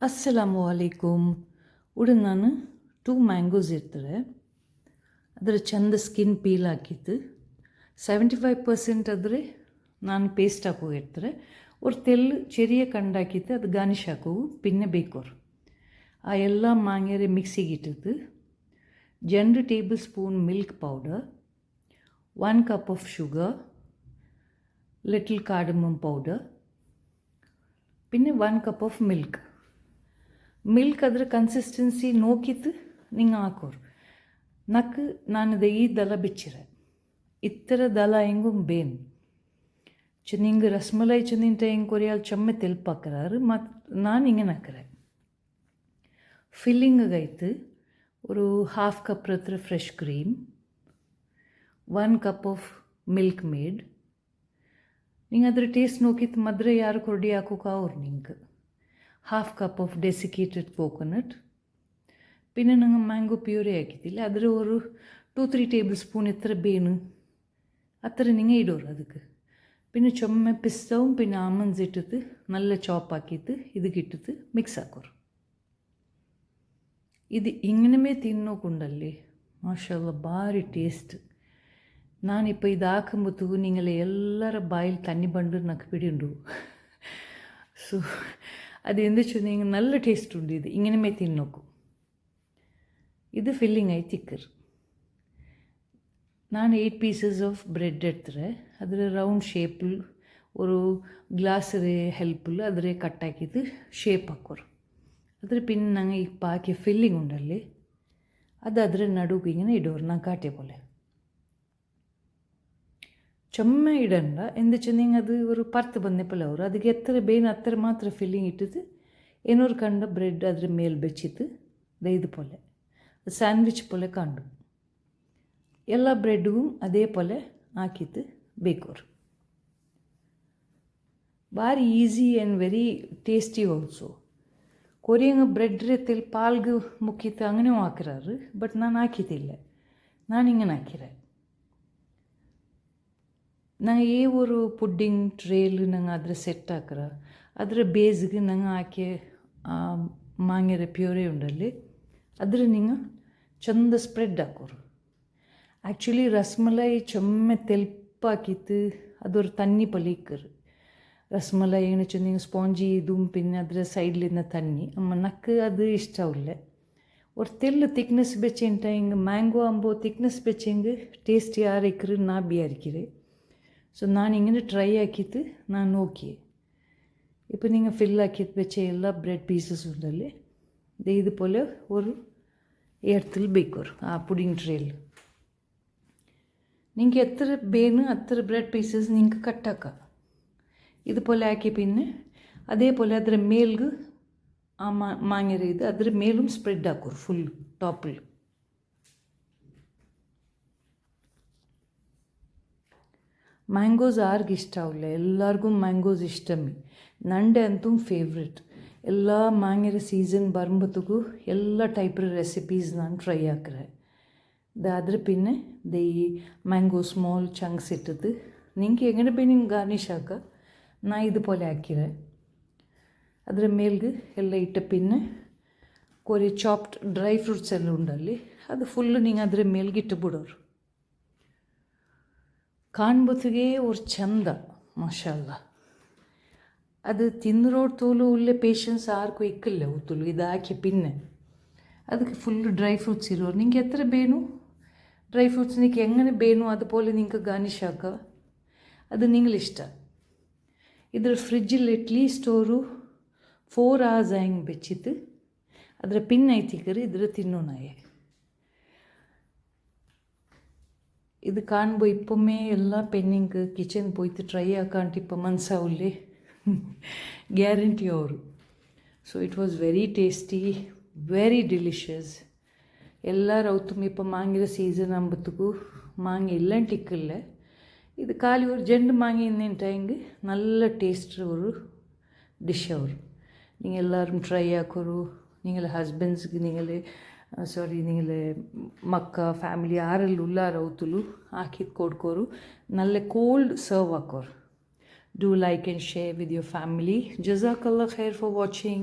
ಅಸ್ಸಲಾಮು ಅಲೈಕುಮ್. ಉಡು ನಾನು 2 ಮ್ಯಾಂಗೋಸ್ ಇರ್ತಾರೆ, ಅದರ ಚಂದ ಸ್ಕಿನ್ ಪೀಲ್ ಹಾಕಿತ್ತು. 75% ಆದರೆ ನಾನು ಪೇಸ್ಟ್ ಹಾಕೋಗಿರ್ತಾರೆ. ಅವ್ರು ತೆಲ್ಲು ಚೆರಿಯ ಕಂಡಾಕಿತ್ತು, ಅದು ಗಾರ್ನಿಷ್ ಹಾಕೋವು ಪಿನ್ನೆ ಬೇಕೋರು. ಆ ಎಲ್ಲ ಮಾಂಗ್ಯರೆ ಮಿಕ್ಸಿಗೆ ಇಟ್ಟಿದ್ದು. 2 table spoon milk powder, 1 cup of sugar, little cardamom powder, പിന്നെ 1 ಕಪ್ ಆಫ್ ಮಿಲ್ಕ್ ಅದರ ಕನ್ಸಿಸ್ಟೆನ್ಸಿ ನೋಕಿತ್ತು ನಿಂಗೆ ಹಾಕೋರು. ನಕ್ಕು ನಾನದು ಈ ದಲ ಬಿಚ್ಚಿರೆ ಇತ್ತರ ದಲ ಹೆಂಗೂ ಬೇನು ನಿಂಗೆ ರಸ್ಮಲೈ ಚೆಂದಿಂಟ ಹೆಂಗೆ ಕೊರಿಯಾಲ್ ಚೊಮ್ಮೆ ತೆಲ್ಪಾಕರಾರು ಮತ್ತು ನಾನು ಹಿಂಗೆ ನಕ್ಕರೆ ಫಿಲ್ಲಿಂಗಾಯ್ತು. ഒരു 1/2 ಕಪ್ ಹತ್ರ fresh cream, 1 cup of milk made. ನಿಂಗೆ ಅದ್ರ ಟೇಸ್ಟ್ ನೋಕಿತ್ತು ಮದ್ರೆ ಯಾರು ಕೊರಡಿ ಹಾಕೋಕೆ ಅವ್ರು ನಿಂಗೆ 1/2 ಕಪ್ ಆಫ್ ಡೆಸಿಕೇಟೆಡ್ ಕೋಕೋನಟ್. പിന്നെ ഞങ്ങൾ മാംഗോ പ്യൂരി ആക്കിയിട്ടില്ല, അതിൽ ഒരു 2-3 ടേബിൾ സ്പൂൺ ഇത്ര ബേണ് അത്ര നിങ്ങൾ ഇടോರು ಅದಕ್ಕೆ. പിന്നെ ചുമ പിസ്തവും പിന്നെ ആമൻസ് ഇട്ടിട്ട് നല്ല ചോപ്പാക്കിയിട്ട് ഇതിക്കിട്ടിട്ട് മിക്സ് ആക്കോರು. ಇದು ಹಿಂಗನೇ ತಿನ್ನೋಕುಂಡಲ್ಲಿ ಮಾಷಾಲ್ಲ ಭಾರಿ ಟೇಸ್ಟ್. ನಾನಿപ്പോൾ ಇದು ಹಾಕಂಬತ್ತು ನಿಂಗಲೆ ಎಲ್ಲರ ಬಾಯಲ್ಲಿ ತಣ್ಣಿ ಬಂಡು ನಕ್ಕು ಬಿಡಿಂಡು. ಸೊ ಅದು ಎಂದಿച്ചു നിങ്ങൾ നല്ല ടേസ്റ്റ് ഉണ്ട്. ഇത് ഇങ്ങനെ തിന്നോക്കൂ. ഇത് ഫില്ലിംഗ് ആയി തിക്കർ. ನಾನು 8 പീസസ് ഓഫ് ബ്രെഡ് എടുത്തിട്ട് അതിൽ റൗണ്ട് ഷേപ്പിൽ ഒരു ഗ്ലാസ് ಹೆಲ್ಪಲ್ ಅದರ ಕಟ್ಟಾಕಿದ್ದು ಶೇಪ್ ಹಾಕೋರು. ಅದ್ರ പിന്നെ ನಂಗೆ ಈಗ ಹಾಕಿ ಫಿಲ್ಲಿಂಗ್ ಉಂಡಲ್ಲಿ ಅದು ಅದರ ನಡುಗೆ ಹಿಂಗೆ ಇಡೋರು. ನಾನು ಕಾಟೆ പോലെ ചുമ്മ ഇടണ്ട. എന്തിച്ചു നിങ്ങൾ അത് ഒരു പർത്ത് ബന്നപ്പോൾ അവർ അതിಗೆ എത്ര ಬೇನು അത്ര മാത്രം ഫില്ലിങ് ഇട്ടിട്ട് ಏನೂರು ಕಂಡ ಬ್ರೆಡ್ ಅದ್ರ ಮೇಲೆ ಬೆಚ್ಚಿತ್ತು ಇದು ಪೊಲೆ ಸ್ಯಾಂಡ್ವಿಚ್ ಪೊಲೆ ಕಂಡು ಎಲ್ಲ ಬ್ರೆಡ್ಗೂ ಅದೇ ಪೊಲೆ ಹಾಕಿತ್ತು ಬೇಕೋರು. ಭಾರಿ easy and very tasty also. ಕೊರಿಯಂಗೆ ಬ್ರೆಡ್ ತೆಲ್ ಪಾಲ್ಗೆ ಮುಕ್ಕಿತ್ತು അങ്ങനെയും ಹಾಕಿರಾರು, ಬಟ್ ನಾನು ಹಾಕಿದ್ದಿಲ್ಲ. ನಾನು ಹಿಂಗೆ ಹಾಕಿರೆ ನಂಗೆ ಈ ഒരു പുഡിಂಗ್ ಟ್ರೇಲು ನಂಗೆ ಅದ್ರ ಸೆಟ್ ಹಾಕ್ರ ಅದರ ಬೇಸ್ಗೆ ನಂಗೆ ಹಾಕಿ ಮಾಂಗ್ಯರ ಪ್ಯೂರಿ ಉಂಡಲ್ಲಿ ಅದ್ರ ನಿಂಗೆ ಚಂದ ಸ್ಪ್ರೆಡ್ ಹಾಕೋರು. ಆ್ಯಕ್ಚುಲಿ ರಸ್ಮಲೈ ಚೊಮ್ಮೆ ತೆಲ್ಪಾಕಿತ್ತು ಅದೊರು ತಣ್ಣಿ ಪಲೀಕರು. ರಸ್ಮಲೈ ಏನು ನೀವು ಸ್ಪಾಂಜಿ ದುಂಪಿನ ಅದರ ಸೈಡ್ಲಿಂದ ತಣ್ಣಿ ಅಮ್ಮ ನಕ್ಕು ಅದು ಇಷ್ಟ ಉಳ್ಳೆ. ஒரு தெல்லு திக்னஸ் பெச்சேன்ட்டா இங்கே மேங்கோ அம்போ திக்னஸ் பெச்சேங்க டேஸ்ட் யார் இருக்கு நான் பியா இருக்கிறேன். ಸೊ ನಾನು ಹಿಂಗೆ ಟ್ರೈ ಹಾಕಿತ್ತು, ನಾನು ಓಕೆ. ഇപ്പോൾ നിങ്ങൾ ഫില്ല് ആക്കിയിട്ട് വെച്ച എല്ലാ ബ്രെഡ് പീസസ് ഉണ്ടല്ലേ ഇതുപോലെ ഒരു എർത്തിൽ ബേക്കോರು ആ പുഡിംഗ് ട്രേയിൽ. നിങ്ങൾക്ക് എത്ര ಬೇನು അത്ര ബ്രെഡ് പീസസ് നിങ്ങൾക്ക് കട്ടാക്കാം. ഇതുപോലെ ആക്കി പിന്നെ അതേപോലെ ಅದರ ಮೇಲ್ಗೆ ಆ ಮಾಂಗ್ಯರ ಇದು ಅದರ ಮೇಲೂ ಸ್ಪ್ರೆಡ್ ಹಾಕೋರು ಫುಲ್ ಟಾಪಲ್ಲಿ. ಮ್ಯಾಂಗೋಸ್ ಯಾರಿಗೆ ಇಷ್ಟ ಆಗಿಲ್ಲ, ಎಲ್ಲರಿಗೂ ಮ್ಯಾಂಗೋಸ್ ಇಷ್ಟಮೇ. ನಂಡೆ ಅಂತೂ ಫೇವ್ರೆಟ್. ಎಲ್ಲ ಮಾಂಗ್ಯರ ಸೀಸನ್ ಬರುಂಬತ್ತಿಗೂ ಎಲ್ಲ ಟೈಪ್ರ ರೆಸಿಪೀಸ್ ನಾನು ಟ್ರೈ ಹಾಕ್ರೆ. ಅದ್ರ പിന്നെ ಈ ಮ್ಯಾಂಗೋ ಸ್ಮಾಲ್ ಚಂಕ್ಸ್ ಇಟ್ಟದ್ದು ನಿಂಗೆ ಹೆಂಗನೆ ಬೇ ನಿಂಗೆ ಗಾರ್ನಿಷ್ ಹಾಕ ನಾ ಇದುപോലെ ಹಾಕಿರೆ. ಅದರ ಮೇಲ್ಗೆ ಎಲ್ಲ ಇಟ್ಟ പിന്നെ ಕೊರಿ ಚಾಪ್ಡ್ ಡ್ರೈ ಫ್ರೂಟ್ಸ್ ಎಲ್ಲ ಉಂಡಲ್ಲಿ ಅದು ಫುಲ್ಲು ನಿಂಗೆ ಅದರ ಮೇಲ್ಗೆ ಇಟ್ಟು ಬಿಡೋರು. ಕಾಣ್ಬತ್ತಿಗೆ ಅವ್ರು ಚಂದ ಮಾಷಾಲ್ಲ. ಅದು ತಿಂದಿರೋಡು ತೋಲು ಒಳ್ಳೆ ಪೇಷನ್ಸ್ ಆರ್ಗೂ ಇಕ್ಕಿಲ್ಲ ಉತ್ತುಲು ಇದು ಹಾಕಿ പിന്നെ ಅದಕ್ಕೆ ಫುಲ್ಲು ಡ್ರೈ ಫ್ರೂಟ್ಸ್ ಇರೋರು. ನಿಂಗೆ ಎತ್ತರ ಬೇನು ಡ್ರೈ ಫ್ರೂಟ್ಸ್ ನಿಂಗೆ ಹೆಂಗನೆ ಬೇನು അതുപോലെ ನಿಂಗೆ ಗಾರ್ನಿಷ್ ಹಾಕ ಅದು ನಿಂಗಳಿಷ್ಟ. ಇದ್ರ ಫ್ರಿಜ್ಜಲ್ಲಿ ಅಟ್ಲೀಸ್ಟ್ ಅವರು 4 hours ಹೆಂಗೆ ಬೆಚ್ಚಿತ್ತು ಅದರ പിന്നെ ಐತಿಕರಿ ಇದ್ರ ತಿನ್ನೋನಾಯೆ. ഇത് കാണുമ്പോൾ ഇപ്പമേ എല്ലാ പെണ്ണിങ്ങൾക്ക് കിച്ചൻ പോയിട്ട് ട്രൈ ആക്കാണ്ട് ഇപ്പം മനസ്സാവില്ലേ ಗ್ಯಾರಂಟಿ ಅವರು. So it was very tasty, very delicious. ಎಲ್ಲರೂ ಅವತ್ತು ಇപ്പം ಮಾಂಗಿರ ಸೀಸನ್ ಅಂಬತ್ತಿಗೂ ಮಾಂಗಿ ಇಲ್ಲಂಟು ಇಕ್ಕಿಲ್ಲ. ಇದು ಖಾಲಿ ஒரு ಜಂಡು ಮಾಂಗಿ ಇನ್ನೇನು ಹೆಂಗೆ நல்ல ಟೇಸ್ಟ್ ಅವರು ಡಿಶ್ ಅವರು. நீங்கள் எல்லாரும் ட்ரை ஆக்கோரு. நீங்கள் ஹஸ்பண்ட்ஸுக்கு നിങ്ങൾ ಮಕ್ಕ ಫ್ಯಾಮಿಲಿ ಯಾರೆಲ್ಲ ಉಲ್ಲಾರ ಅವತ್ತಲು ಹಾಕಿದ್ದು ಕೊಡ್ಕೋರು. ನಲ್ಲ ಕೋಲ್ಡ್ ಸರ್ವ್ ಹಾಕೋರು. Do like and share with your family. Jazakallah khair for watching.